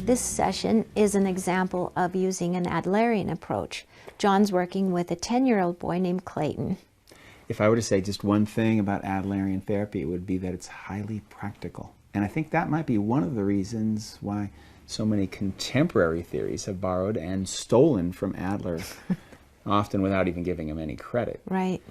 This session is an example of using an Adlerian approach. John's working with a 10-year-old boy named Clayton. If I were to say just one thing about Adlerian therapy, it would be that it's highly practical. And I think that might be one of the reasons why so many contemporary theories have borrowed and stolen from Adler, often without even giving him any credit. Right.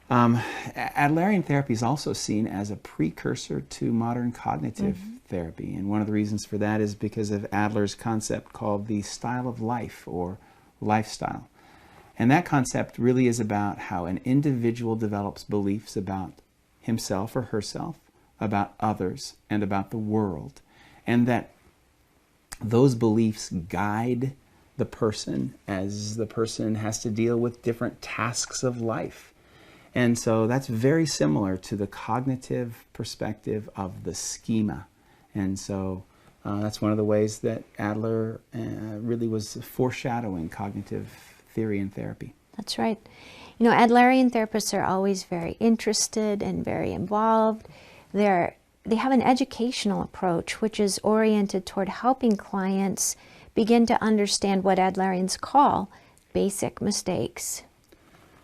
Adlerian therapy is also seen as a precursor to modern cognitive therapy. And one of the reasons for that is because of Adler's concept called the style of life or lifestyle. And that concept really is about how an individual develops beliefs about himself or herself, about others, and about the world. And that those beliefs guide the person as the person has to deal with different tasks of life. And so that's very similar to the cognitive perspective of the schema. And so that's one of the ways that Adler really was foreshadowing cognitive theory and therapy. That's right. You know, Adlerian therapists are always very interested and very involved. They have an educational approach which is oriented toward helping clients begin to understand what Adlerians call basic mistakes.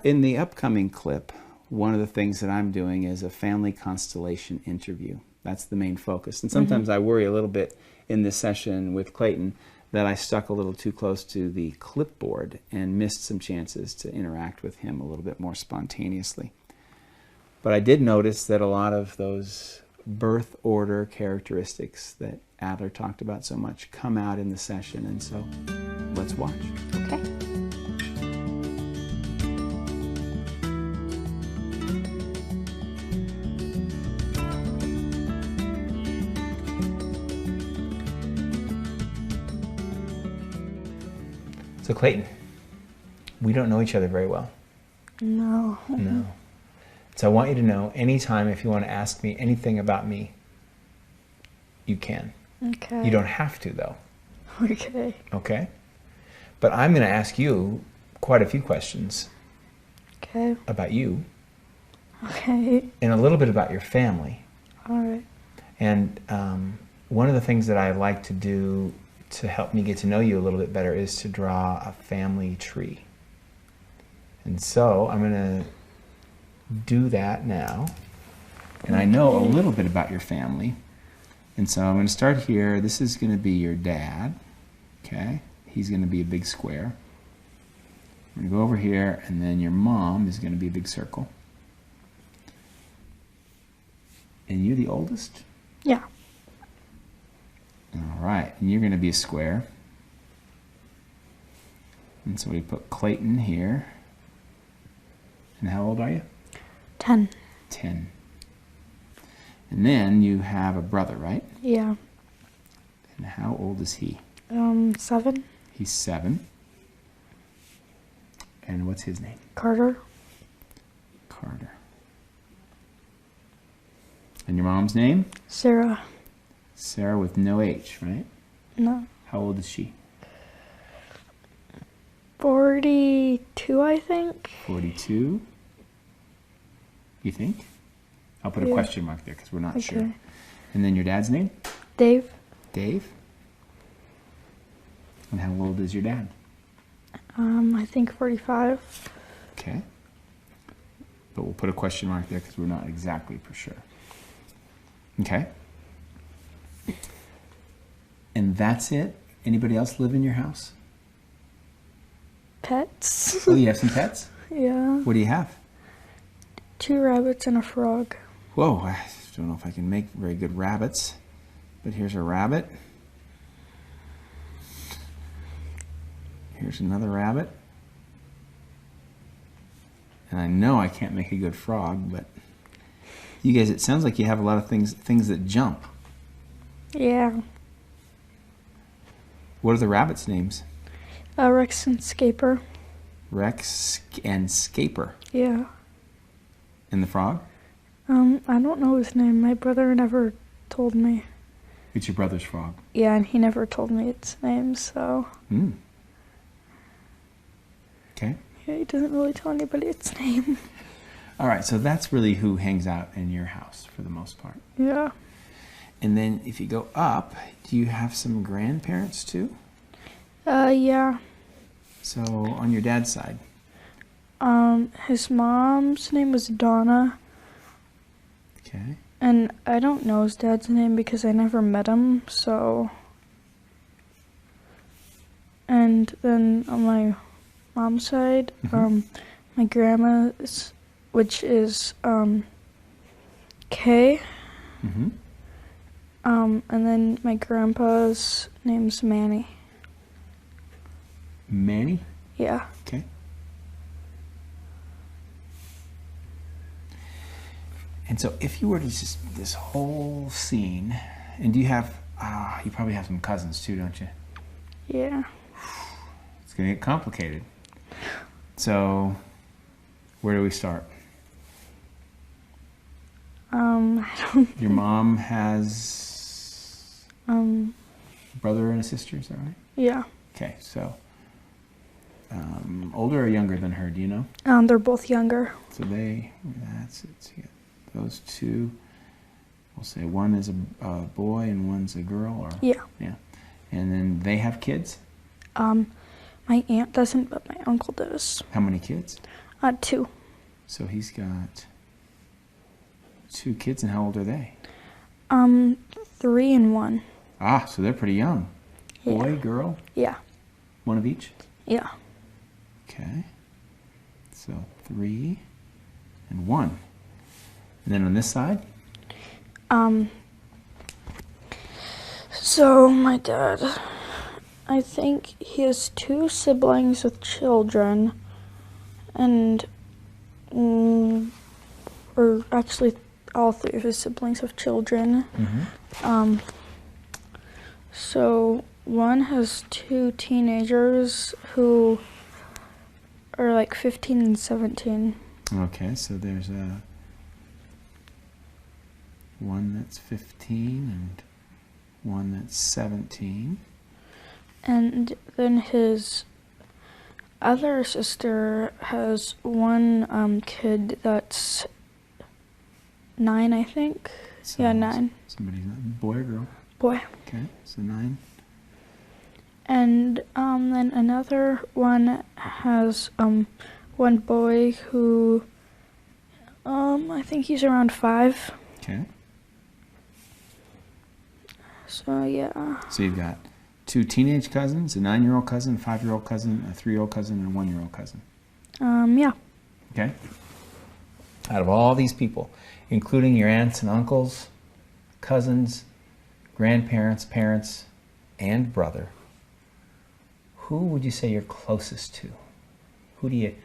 In the upcoming clip, one of the things that I'm doing is a family constellation interview. That's the main focus. And sometimes I worry a little bit in this session with Clayton that I stuck a little too close to the clipboard and missed some chances to interact with him a little bit more spontaneously. But I did notice that a lot of those birth order characteristics that Adler talked about so much come out in the session, and so let's watch. Okay. So Clayton, we don't know each other very well. No. No. So I want you to know, anytime if you want to ask me anything about me, you can. Okay. You don't have to, though. Okay. Okay? But I'm going to ask you quite a few questions Okay. about you Okay. and a little bit about your family. All right. And one of the things that I like to do to help me get to know you a little bit better is to draw a family tree. And so I'm going to do that now. And I know a little bit about your family. And so I'm going to start here. This is going to be your dad. Okay? He's going to be a big square. I'm going to go over here, and then your mom is going to be a big circle. And you're the oldest? Yeah. All right, and you're going to be a square. And so we put Clayton here. And how old are you? 10. 10. And then you have a brother, right? Yeah. And how old is he? 7. He's 7. And what's his name? Carter. Carter. And your mom's name? Sarah. Sarah with no H, right? No. How old is she? 42, I think. 42. You think? I'll put a Yeah. question mark there because we're not sure. Okay. And then your dad's name? Dave. Dave. And how old is your dad? I think 45. Okay. But we'll put a question mark there because we're not exactly for sure. Okay. And that's it? Anybody else live in your house? Pets. Oh, you have some pets? Yeah. What do you have? 2 rabbits and a frog. Whoa, I don't know if I can make very good rabbits, but here's a rabbit. Here's another rabbit. And I know I can't make a good frog, but you guys, it sounds like you have a lot of things that jump. Yeah. What are the rabbits' names? Rex and Scaper. Rex and Scaper. Yeah. And the frog? I don't know his name. My brother never told me. It's your brother's frog. Yeah, and he never told me its name, so. Okay. Yeah, he doesn't really tell anybody its name. All right, so that's really who hangs out in your house for the most part. Yeah. And then if you go up, do you have some grandparents too? Yeah. So on your dad's side. His mom's name was Donna. Okay. And I don't know his dad's name because I never met him, so. And then on my mom's side, my grandma's, which is Kay. Mm-hmm. And then my grandpa's name's Manny. Manny? Yeah. Okay. And so if you were to just, this whole scene, and do you have, you probably have some cousins too, don't you? Yeah. It's going to get complicated. So where do we start? I don't. Your mom has a brother and a sister, is that right? Yeah. Okay, so older or younger than her, do you know? They're both younger. So that's it. So you got those two. We'll say one is a boy and one's a girl, or Yeah. yeah. And then they have kids? My aunt doesn't, but my uncle does. How many kids? 2. So he's got 2 kids, and how old are they? 3 and 1. Ah, so they're pretty young. Yeah. Boy, girl, Yeah. one of each? Yeah. Okay. So 3 and 1. And then on this side? So my dad, I think he has 2 siblings with children, and or actually all 3 of his siblings have children. Mm-hmm. So one has 2 teenagers who are like 15 and 17. Okay, so there's one that's 15 and one that's 17. And then his other sister has one kid that's 9, I think. So Yeah, 9. Somebody's not, boy or girl? Boy. Okay, so 9. And then another one has one boy who I think he's around 5. Okay. So yeah. So you've got 2 teenage cousins, a 9-year-old cousin, a 5-year-old cousin, a 3-year-old cousin, and a 1-year-old cousin. Yeah. Okay. Out of all these people, including your aunts and uncles, cousins, grandparents, parents, and brother, who would you say you're closest to? Who do you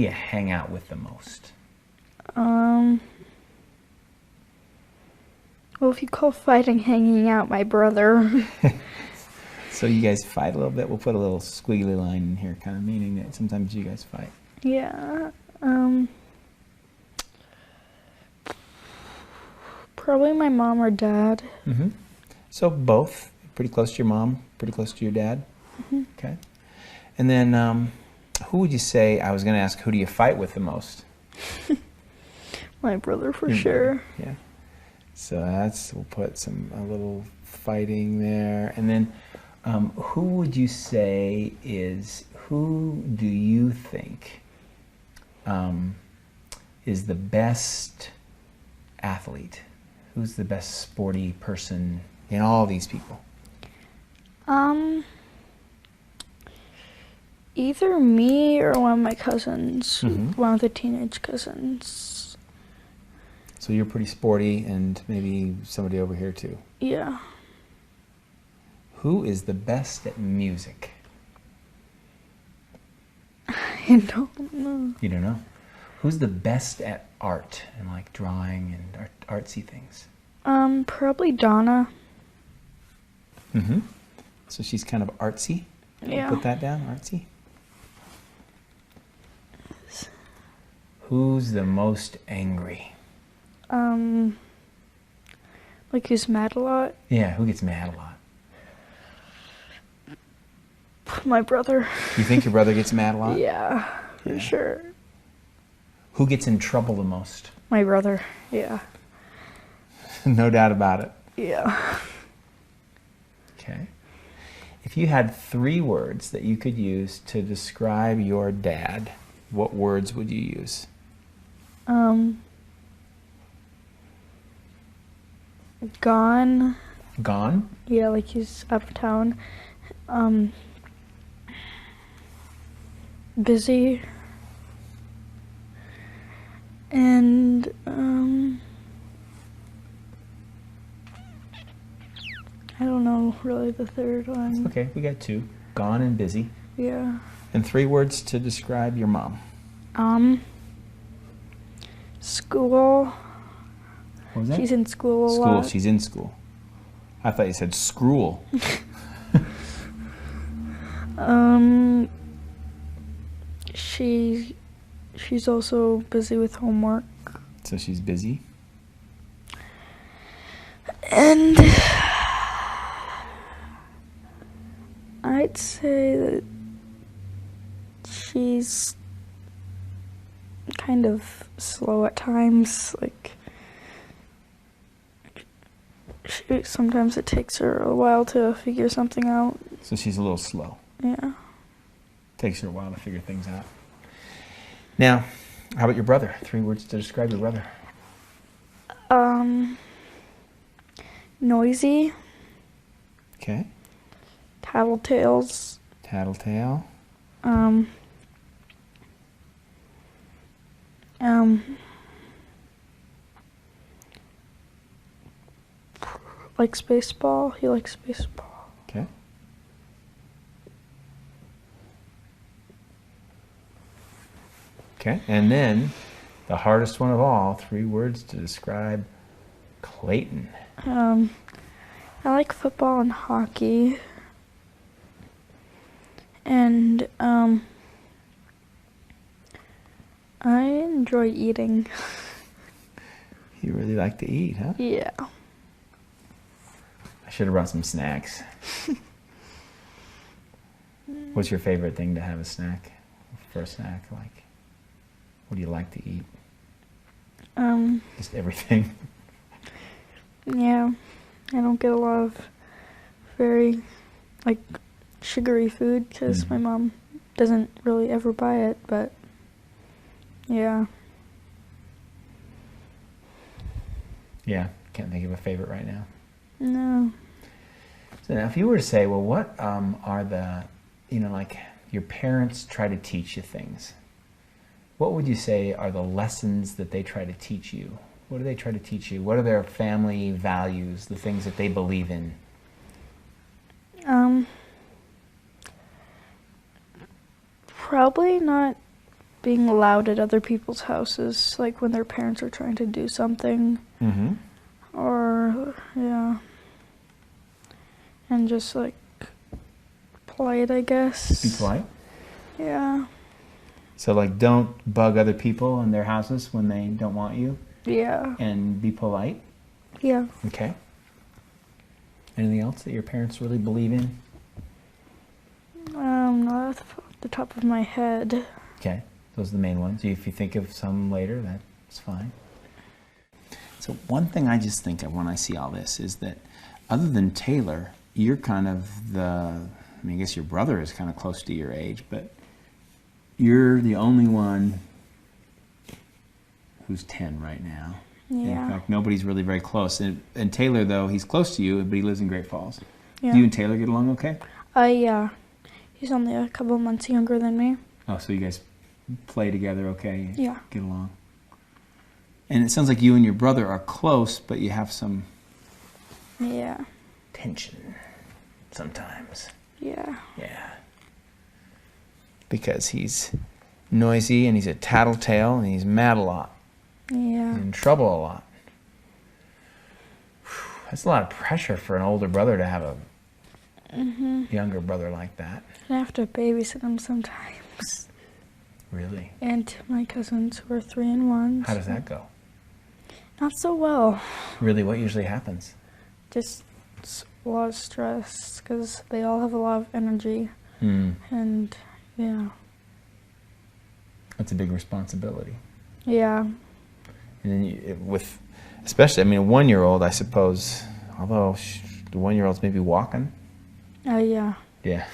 hang out with the most? Well, if you call fighting hanging out, my brother. So you guys fight a little bit. We'll put a little squiggly line in here, kind of meaning that sometimes you guys fight. Yeah. Probably my mom or dad. Mm-hmm. So both, pretty close to your mom, pretty close to your dad. Mm-hmm. Okay. And then who would you say, I was going to ask, who do you fight with the most? My brother for Your sure. brother, yeah. So we'll put a little fighting there. And then who would you say who do you think is the best athlete? Who's the best sporty person in all these people? Either me or one of my cousins, Mm-hmm. one of the teenage cousins. So you're pretty sporty, and maybe somebody over here too. Yeah. Who is the best at music? I don't know. You don't know. Who's the best at art and like drawing and artsy things? Probably Donna. Mm-hmm. So she's kind of artsy. Yeah. Put that down, artsy. Who's the most angry? Like who's mad a lot? Yeah, who gets mad a lot? My brother. You think your brother gets mad a lot? Yeah, for Yeah. sure. Who gets in trouble the most? My brother, yeah. No doubt about it. Yeah. Okay. If you had 3 words that you could use to describe your dad, what words would you use? Gone. Gone? Yeah, like he's out of town. Busy. And, I don't know really the third one. Okay, we got 2. Gone and busy. Yeah. And 3 words to describe your mom. School. What was that? She's in school a School. lot. She's in school. I thought you said scrool. She's also busy with homework. So she's busy. And I'd say that she's kind of slow at times. Like, sometimes it takes her a while to figure something out. So she's a little slow. Yeah. Takes her a while to figure things out. Now, how about your brother? 3 words to describe your brother. Noisy. Okay. Tattletales. Tattletale. Likes baseball. He likes baseball. Okay. Okay, and then the hardest one of all, 3 words to describe Clayton. I like football and hockey. And I enjoy eating. You really like to eat, huh? Yeah. I should have brought some snacks. What's your favorite thing to have a snack? For a snack, like, what do you like to eat? Just everything. Yeah. I don't get a lot of very, like, sugary food because my mom doesn't really ever buy it, but yeah. Yeah, can't think of a favorite right now. No. So now if you were to say, well, what are the, like your parents try to teach you things, what would you say are the lessons that they try to teach you? What do they try to teach you? What are their family values, the things that they believe in? Probably not being loud at other people's houses, like when their parents are trying to do something. Mm-hmm. Or, yeah. And just, like, polite, I guess. Be polite? Yeah. So, like, don't bug other people in their houses when they don't want you? Yeah. And be polite? Yeah. Okay. Anything else that your parents really believe in? Not off the top of my head. Okay. Those are the main ones. If you think of some later, that's fine. So one thing I just think of when I see all this is that other than Taylor, you're kind of I guess your brother is kind of close to your age, but you're the only one who's 10 right now. Yeah. In fact, nobody's really very close. And Taylor, though, he's close to you, but he lives in Great Falls. Yeah. Do you and Taylor get along okay? Yeah. He's only a couple months younger than me. Oh, so you guys play together okay? Yeah. Get along. And it sounds like you and your brother are close, but you have some Yeah. tension sometimes. Yeah. Yeah. Because he's noisy and he's a tattletale and he's mad a lot. Yeah. He's in trouble a lot. That's a lot of pressure for an older brother to have a younger brother like that. I have to babysit him sometimes. Really? And my cousins who are 3 and 1. How does that go? Not so well. Really, what usually happens? Just a lot of stress because they all have a lot of energy. Hmm. And yeah. That's a big responsibility. Yeah. And then especially, I mean, a 1-year-old, I suppose, Although the 1-year-old's maybe walking. Yeah. Yeah.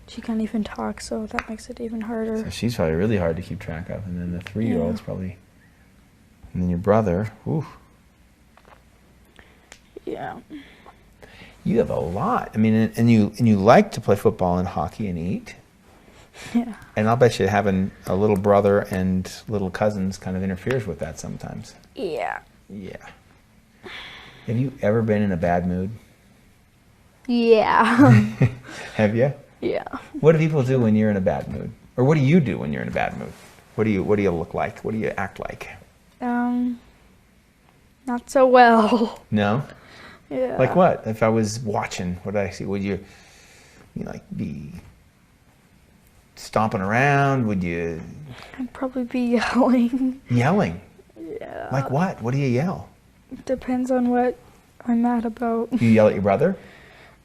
She can't even talk, so that makes it even harder. So she's probably really hard to keep track of. And then the 3-year-old's probably... And then your brother, ooh. Yeah. You have a lot. I mean, and you like to play football and hockey and eat. Yeah. And I'll bet you having a little brother and little cousins kind of interferes with that sometimes. Yeah. Yeah. Have you ever been in a bad mood? Yeah. Have you? Yeah. What do people do when you're in a bad mood? Or what do you do when you're in a bad mood? What do you look like? What do you act like? Not so well. No? Yeah. Like what? If I was watching, what did I see? Would you like be stomping around? Would you? I'd probably be yelling. Yelling? Yeah. Like what? What do you yell? Depends on what I'm mad about. You yell at your brother?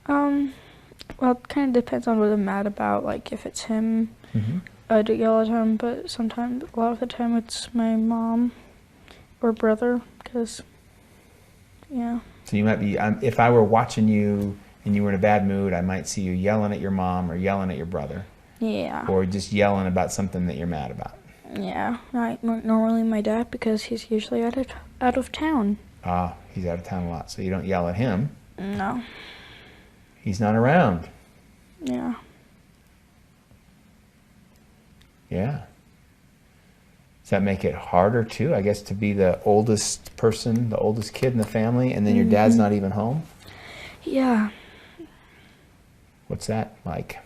Well, it kind of depends on what I'm mad about. Like, if it's him, I'd yell at him, but sometimes, a lot of the time, it's my mom or brother, because, yeah. So you might be, if I were watching you and you were in a bad mood, I might see you yelling at your mom or yelling at your brother. Yeah. Or just yelling about something that you're mad about. Yeah. Normally my dad, because he's usually out of town. Ah, he's out of town a lot, so you don't yell at him. No. He's not around. Yeah. Yeah. Does that make it harder too, I guess, to be the oldest person, the oldest kid in the family, and then your dad's not even home? Yeah. What's that like?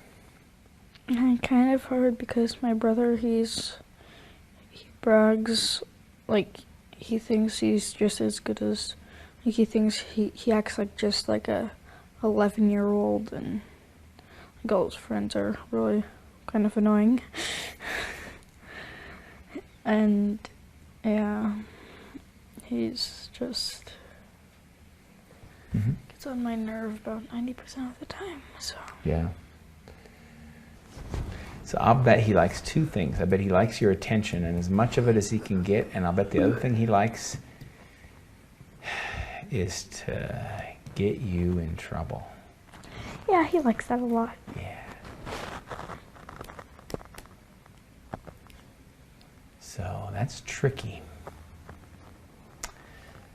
Kind of hard because my brother, he brags, like, he thinks he's just as good as, like, he thinks he acts like just like a 11-year-old, and like, all his friends are really kind of annoying. And yeah, he's just gets on my nerve about 90% of the time. So Yeah. So I'll bet he likes two things. I bet he likes your attention and as much of it as he can get, and I'll bet the other thing he likes is to get you in trouble. yeah, he likes that a lot. Yeah. So that's tricky.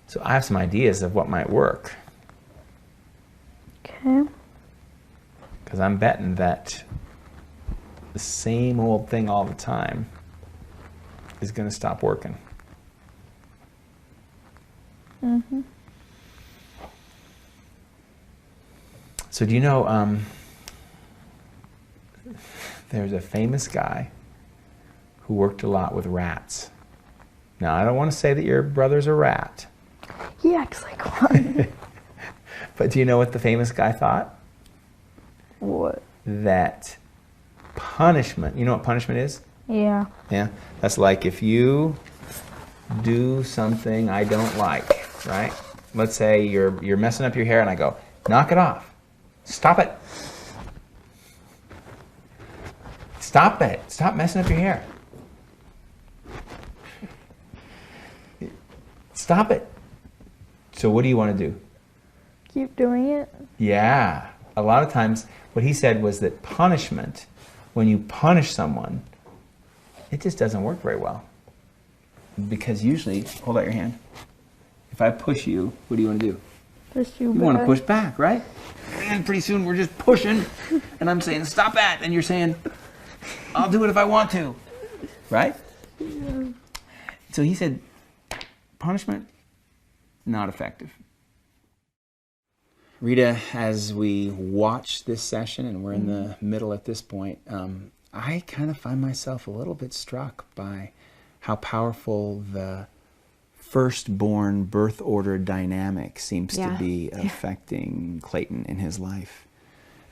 So I have some ideas of what might work. Okay. Because I'm betting that the same old thing all the time is going to stop working. So do you know, there's a famous guy who worked a lot with rats. Now, I don't want to say that your brother's a rat. He acts like one. But do you know what the famous guy thought? What? That punishment, you know what punishment is? Yeah. Yeah? That's like if you do something I don't like, right? Let's say you're messing up your hair and I go, knock it off. Stop it. Stop it. Stop messing up your hair. Stop it. So what do you want to do? Keep doing it? Yeah. A lot of times what he said was that punishment, when you punish someone, it just doesn't work very well. Because usually, hold out your hand. If I push you, what do you want to do? Push you You want to push back, right? And pretty soon we're just pushing, and I'm saying, stop that. And you're saying, I'll do it if I want to. Right? Yeah. So he said, punishment, not effective. Rita, as we watch this session, and we're in the middle at this point, I kind of find myself a little bit struck by how powerful the firstborn birth order dynamic seems to be affecting Clayton in his life.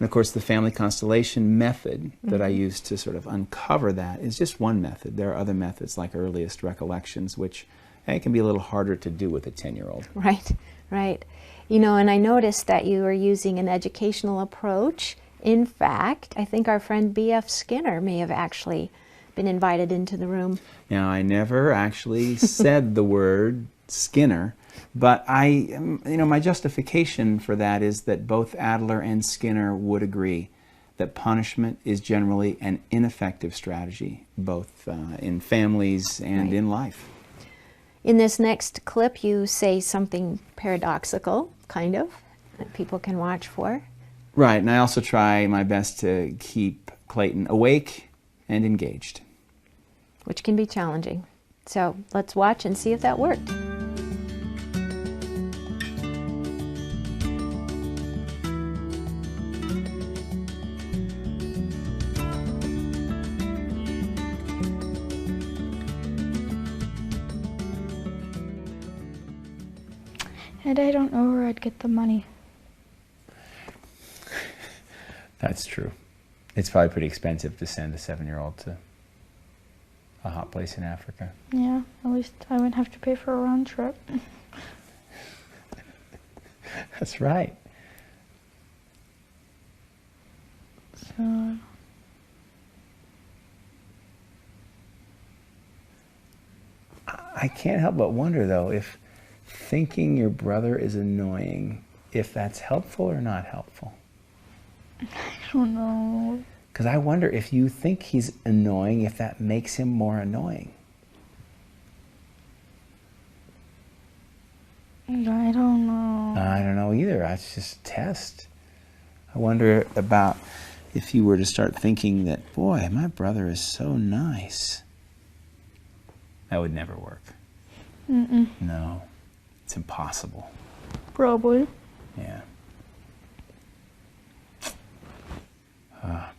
And of course, the family constellation method that I use to sort of uncover that is just one method. There are other methods like earliest recollections, which it can be a little harder to do with a 10-year-old. Right, right. You know, and I noticed that you were using an educational approach. In fact, I think our friend B.F. Skinner may have actually been invited into the room. Now, I never actually said the word Skinner, But my justification for that is that both Adler and Skinner would agree that punishment is generally an ineffective strategy, both in families and in life. In this next clip, you say something paradoxical, kind of, that people can watch for. Right, and I also try my best to keep Clayton awake and engaged. Which can be challenging. So let's watch and see if that worked. And I don't know where I'd get the money. That's true. It's probably pretty expensive to send a 7-year-old to a hot place in Africa. Yeah, at least I wouldn't have to pay for a round trip. That's right. So... I can't help but wonder, though, if thinking your brother is annoying, if that's helpful or not helpful. I don't know. Because I wonder if you think he's annoying, if that makes him more annoying. I don't know. I don't know either. That's just a test. I wonder about if you were to start thinking that, boy, my brother is so nice. That would never work. Mm-mm. No, it's impossible. Probably. Yeah.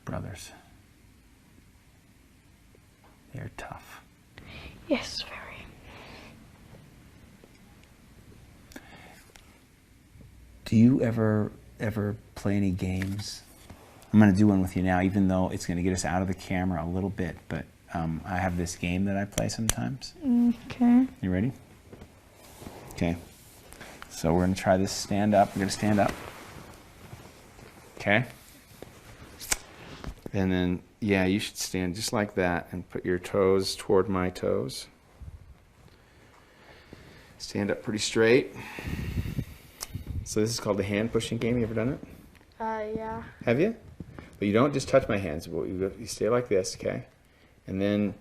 Brothers. They're tough. Yes, very. Do you ever play any games? I'm going to do one with you now, even though it's going to get us out of the camera a little bit, but I have this game that I play sometimes. Okay. You ready? Okay. So we're going to try this stand up. We're going to stand up. Okay. And then, yeah, you should stand just like that and put your toes toward my toes. Stand up pretty straight. So this is called the hand pushing game. You ever done it? Yeah. Have you? But you don't just touch my hands. You stay like this, okay? And then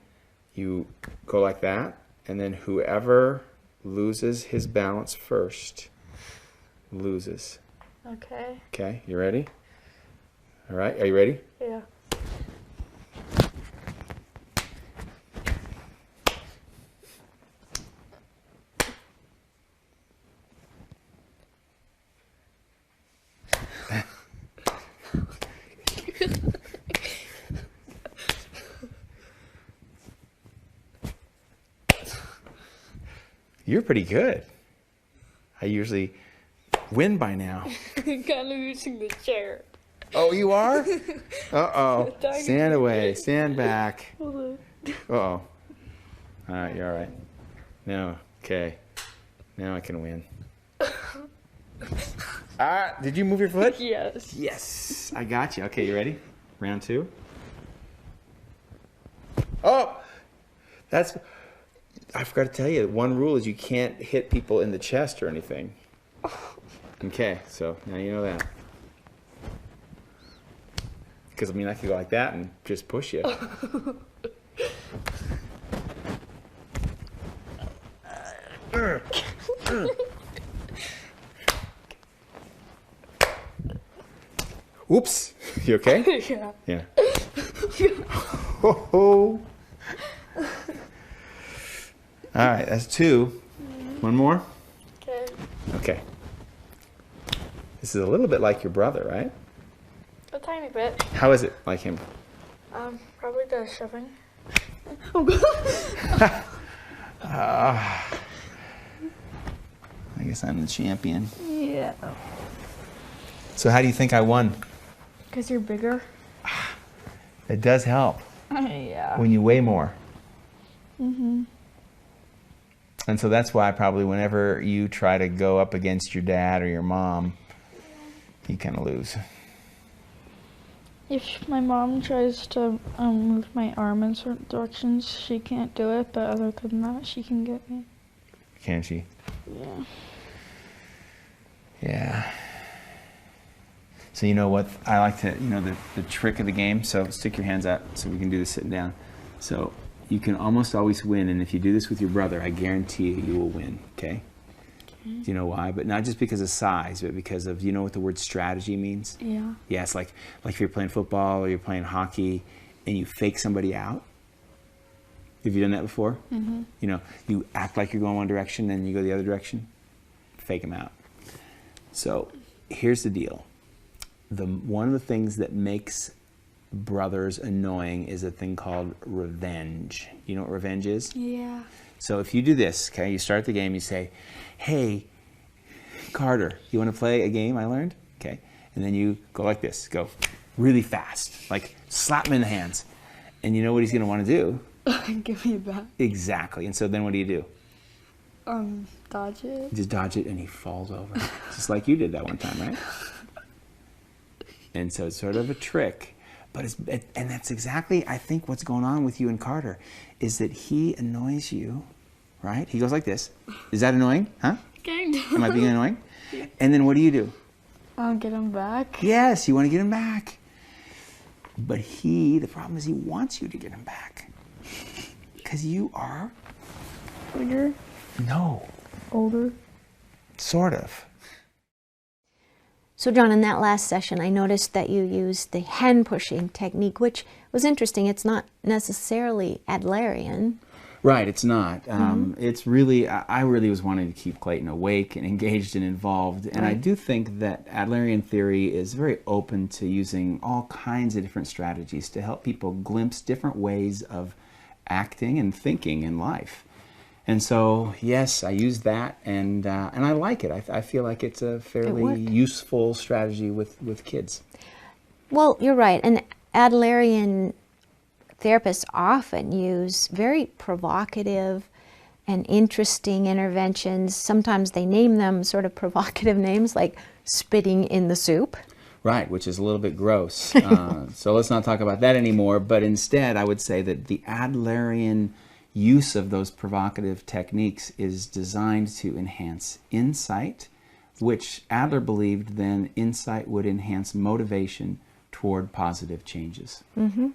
you go like that. And then whoever loses his balance first loses. Okay. Okay, you ready? All right, are you ready? Yeah. You're pretty good. I usually win by now. I'm kind of using the chair. Oh, you are? Uh-oh. Stand away. Stand back. Uh-oh. All right, you're all right. Now, okay. Now I can win. Did you move your foot? Yes. Yes. I got you. Okay, you ready? Round 2. Oh! I forgot to tell you, one rule is you can't hit people in the chest or anything. Okay, so now you know that. Because, I mean, I could go like that and just push you. Oops. You okay? Yeah. Yeah. Ho-ho. All right, that's 2. One more? Okay. Okay. This is a little bit like your brother, right? A tiny bit. How is it like him? Probably the shoving. I guess I'm the champion. Yeah. So how do you think I won? Because you're bigger. It does help Yeah. when you weigh more. Mm-hmm. And so that's why probably whenever you try to go up against your dad or your mom, you kind of lose. If my mom tries to move my arm in certain directions, she can't do it, but other than that, she can get me. Can she? Yeah. So you know what I like to, the trick of the game, so stick your hands out so we can do this sitting down. So you can almost always win, and if you do this with your brother, I guarantee you will win, okay? Do you know why? But not just because of size, but because of, you know what the word strategy means? Yeah. Yeah, it's like if you're playing football or you're playing hockey and you fake somebody out. Have you done that before? Mm-hmm. You act like you're going one direction, then you go the other direction. Fake them out. So here's the deal. One of the things that makes brothers annoying is a thing called revenge. You know what revenge is? Yeah. So if you do this, okay, you start the game, you say, hey, Carter, you want to play a game I learned? Okay. And then you go like this, go really fast, like slap him in the hands. And you know what he's going to want to do? Give me a bat. Exactly. And so then what do you do? Dodge it. You just dodge it and he falls over. Just like you did that one time, right? And so it's sort of a trick. But and that's exactly, I think, what's going on with you and Carter, is that he annoys you, right? He goes like this. Is that annoying? Huh? Kind of. Am I being annoying? And then what do? I'll get him back. Yes, you want to get him back. But the problem is he wants you to get him back. Because you are... Bigger? No. Older? Sort of. So John, in that last session, I noticed that you used the hand pushing technique, which was interesting. It's not necessarily Adlerian. Right, it's not. It's really, I really was wanting to keep Clayton awake and engaged and involved. And I do think that Adlerian theory is very open to using all kinds of different strategies to help people glimpse different ways of acting and thinking in life. And so, yes, I use that, and I like it. I feel like it's a fairly useful strategy with kids. Well, you're right. And Adlerian therapists often use very provocative and interesting interventions. Sometimes they name them sort of provocative names like spitting in the soup. Right, which is a little bit gross. So let's not talk about that anymore. But instead, I would say that the Adlerian use of those provocative techniques is designed to enhance insight, which Adler believed then insight would enhance motivation toward positive changes. Mm-hmm.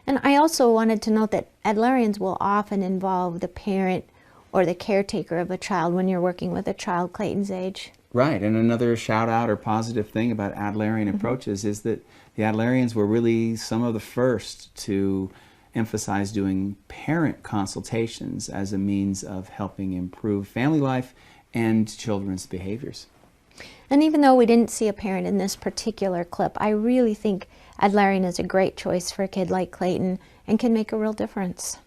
And I also wanted to note that Adlerians will often involve the parent or the caretaker of a child when you're working with a child Clayton's age. Right, and another shout out or positive thing about Adlerian approaches is that the Adlerians were really some of the first to emphasize doing parent consultations as a means of helping improve family life and children's behaviors. And even though we didn't see a parent in this particular clip, I really think Adlerian is a great choice for a kid like Clayton and can make a real difference.